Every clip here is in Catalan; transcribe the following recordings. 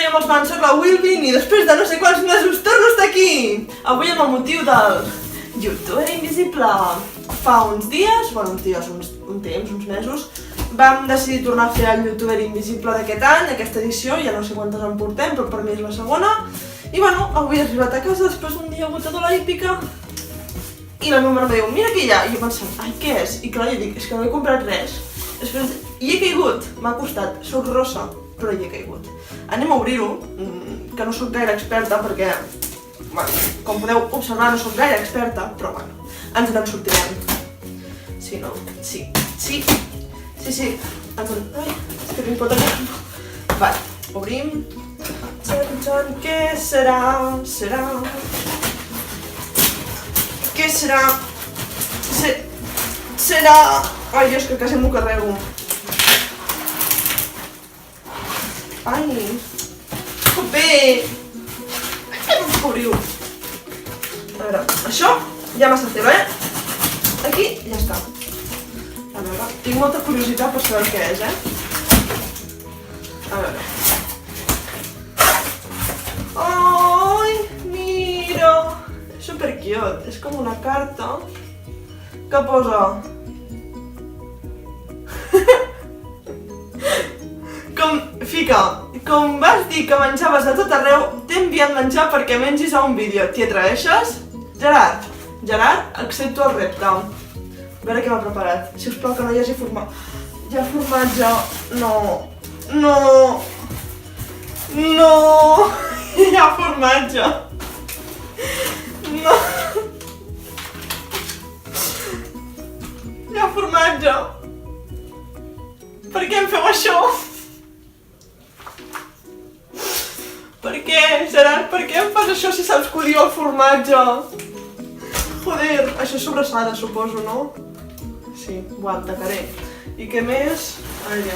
Bona i amb els mans, soc la Wilvin i després de no sé quants mesos torno a estar aquí! Avui amb el motiu del youtuber invisible. Fa uns dies, un temps, uns mesos, vam decidir tornar a fer el youtuber invisible d'aquest any, aquesta edició, ja no sé quantes en portem, però per mi és la segona. I bueno, avui he arribat a casa després d'un dia agotador hípica i la meva mare em diu, mira què hi ha, i jo pensant, ai, què és? I clar, jo dic, és que no he comprat res. Després, hi he caigut, m'ha costat, soc rossa, però hi he caigut. Anem a obrir-ho, que no soc gaire experta perquè, bueno, com podeu observar no soc gaire experta, però bueno, ens n'en sortirem. Sí, no? Sí, ens en... Ai, és que tinc pot allà. Vale, obrim. Què serà? Què serà? Serà... Ai, Dios, que quasi m'ho carrego. Ai, bé! Què no us cobriu? A veure, això ja m'ha fer, Aquí ja està. A veure, tinc molta curiositat per saber què és, A veure. Ai, mira! És super cute, és com una carta que posa... Com vas dir que menjaves a tot arreu, t'he enviat menjar perquè mengis a un vídeo. T'hi atreveixes? Gerard, accepto el repte. A veure què m'ha preparat. Si us plau que no hi hagi formatge. Hi ha formatge. No. Hi ha formatge. No. Hi ha formatge. Per què em feu això? Per què, Gerard? Per què em fas això si saps que odio el formatge? Joder, això és sobrassada, suposo, no? Sí, buah, em tacaré. I què més? A veure...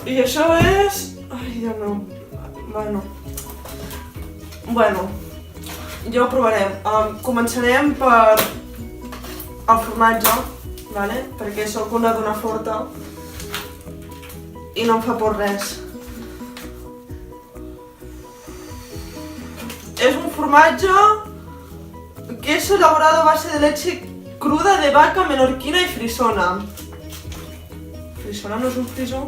I això és... Ai, Déu meu... Bueno, ja ho provarem. Començarem per el formatge, vale? Perquè sóc una dona forta i no em fa por res. És un formatge que és elaborado a base de leche cruda de vaca menorquina i frisona. Frisona no és un frisó?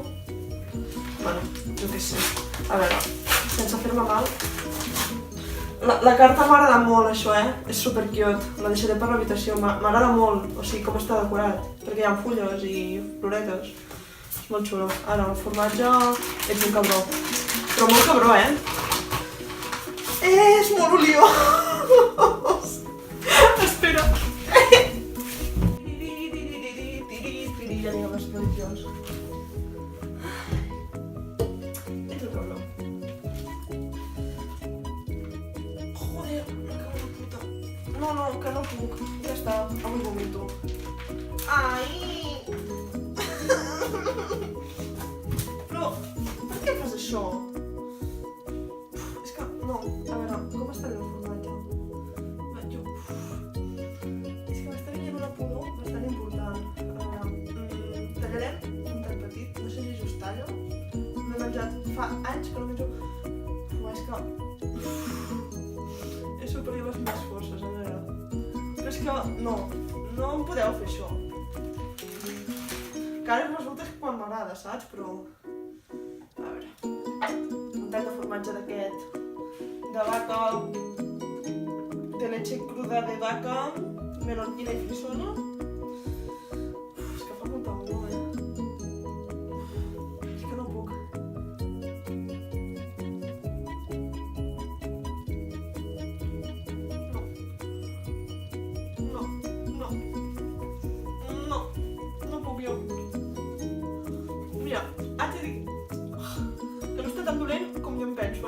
Bueno, jo què sé. A veure, sense fer-me mal. La carta m'agrada molt, això, És super cute. La deixaré per l'habitació. M'agrada molt, o sigui, com està decorat. Perquè hi ha fulles i floretes. És molt xulo. Ara, el formatge... Ets un cabró. Però molt cabró, És molt oliós! Espera. Ja diguem les previsions. Ets un cabró. Joder, me cago en la puta. No, que no puc. Ja està, avui vomito. Ai! Però, per què fas això? És que, no, a veure, com està bé el formatge? És que m'està venint una pudor bastant important. A veure, tallarem un tall petit, no sé si just tallo. M'he menjat fa anys que no menjo... És que... He superior les meves forces, a veure. Però és que, no em podeu fer això. Que ara resulta que quan m'agrada, saps? Però... A veure... Un tall de formatge d'aquest... De vaca... De leche cruda de vaca... Menorquina i frisona... És que fa molta olor, És que no puc. No puc jo. Mira, haig de dir que no està tan dolent com jo em penso,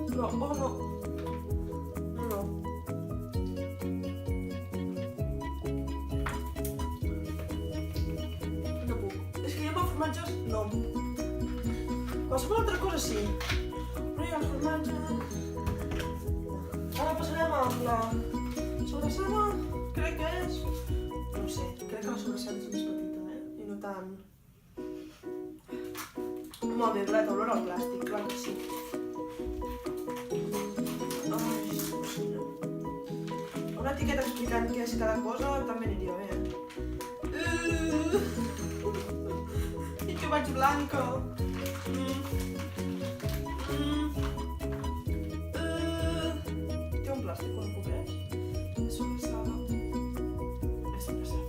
Però, oh no. No. No puc. És que jo amb els formatges, no. Qualsevol altra cosa sí. Però jo els formatges... Ara passarem amb la sobrassada, crec que és... No sé, crec que la sobrassada és més petita, I no tant... molt bé, Violeta, olor al plàstic, clar que sí. Una etiqueta explicant què és cada cosa també aniria bé. I que vaig blanca. Té un plàstic quan ho cobreix? És sobrassada. És sobrassada.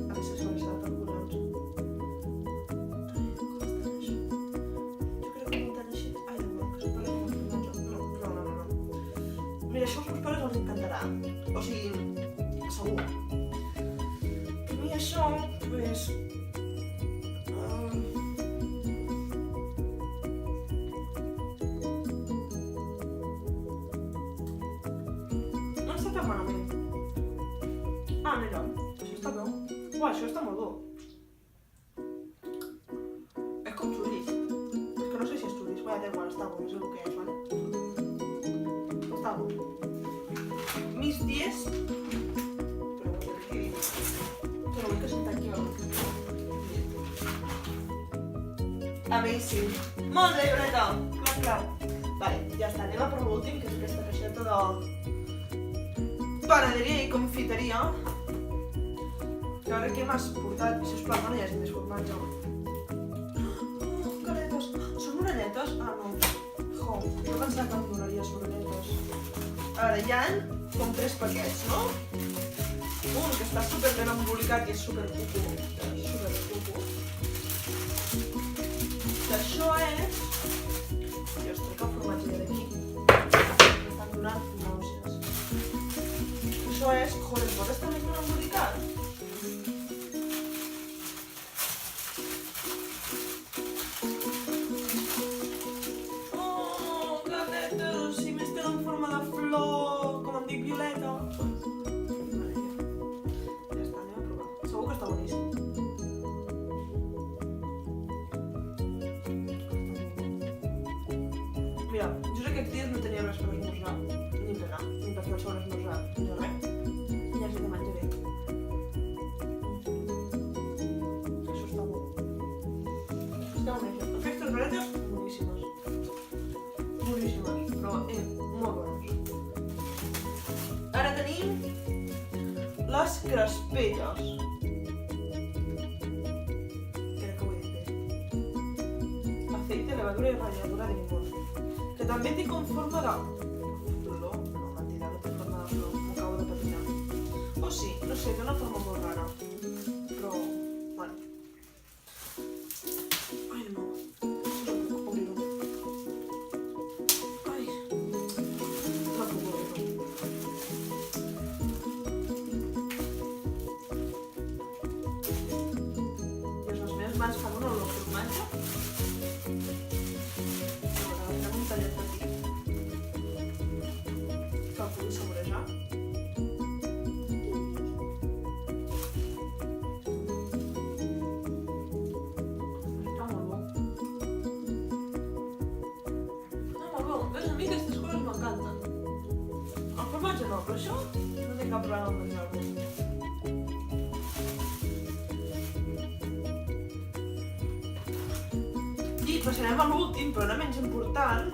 Ha de ser sobrassada per collons. Jo crec que no tant així. Ai, de blanc, que s'ho no. Mira, això als meus pares els encantarà. O sigui, segur. A mi això, pues... no està tan malament. Ah, mira, això està bo. Uau, això està molt bo. És com xurris. És que no sé si és xurris. Vaja, da igual, està bo, no sé el que és, vale? Està bo. Mis 10. Però vull dir que no vull que senta aquí o no. Amazing. Molt bé, Violeta. Clar. Vale, ja està. Anem a per l'últim, que és aquesta caixeta de panaderia i confiteria. Que a veure què m'has portat. Sisplau, no hi hagi més formatge. Oh, galetes. Són orelletes? Ah, no. Jo pensava que em donaries orelletes. A veure, hi ha com 3 paquets, no? Un que està superben embolicat i és supercucu. Això és... Dios, trec el formatge d'aquí. M'estan donant nàusees. Això és... Joder, pot estar més ben embolicat? Oh, galetes! Si més tenen forma de flor, com em dic Violeta. Ja està, anem a provar. Segur que està boníssim. Mira, jo aquests dies no tenia res per esmorzar, ni per anar, ni per fer el segon esmorzar, ni res. I ja sé que menjaré. Això està bo. Està boníssim. Aquestes galetes, boníssimes. Boníssimes, però molt bones. Ara tenim les crespelles. Crec que ho he dit bé. Aceite, levadura i ratlladura de limón. Que també té com forma de... flor? No, mentida, no té forma de flor. M'ho acabo de patinar. O sí, no sé, té una forma molt rara. Però... bueno. Ai, no. No puc obrir-ho. Ai. No puc obrir-ho. I les meves mans fan una olor formatge. Que el pugui saborejar. Està molt bo. Està molt bo. Ves, a mi aquestes coses m'encanten. El formatge no, però això no té cap problema amb menjar-ho. I passarem a l'últim, però no menys important,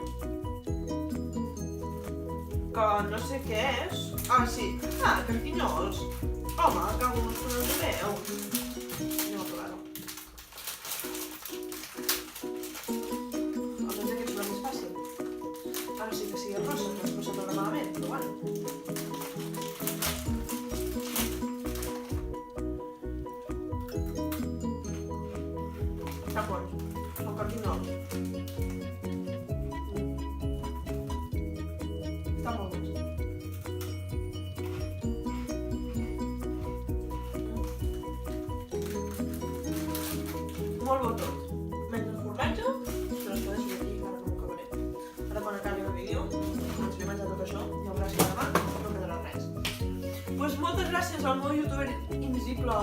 que no sé què és. Ah, sí. Ah, carquinyols. Home, cago en els collons de Déu. Anem a provar-ho. Almenys aquest serà més fàcil. Ara sí que sigui rosa, que després se'n veurà malament, però bueno. Està bons. Són carquinyols. Està molt bons. Molt bo tot. Menys el formatge, però es pot deixar aquí, ara no m'ho acabaré. Ara quan acabi el vídeo, ens he menjat tot això, ja veuràs que demà no quedarà res. Doncs moltes gràcies al meu youtuber invisible, o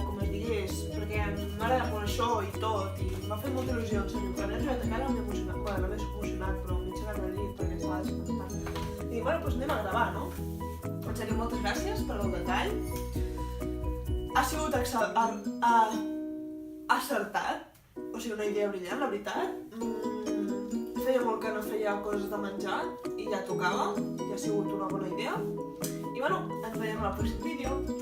com es digués, perquè m'agrada molt això i tot, i m'ha fet molta il·lusió, en sèrio. Quan he arribat a casa m'he emocionat, bueno, no m'he emocionat, però m'he aixecat del llit perquè estava descansant. I dic, bueno, doncs anem a gravar, no? En sèrio, moltes gràcies per el detall. Ha sigut acertat. O o sigui, una idea brillant, la veritat. Feia molt que no feia coses de menjar i ja tocava, ja ha sigut una bona idea. I bueno, ens veiem al pròxim vídeo.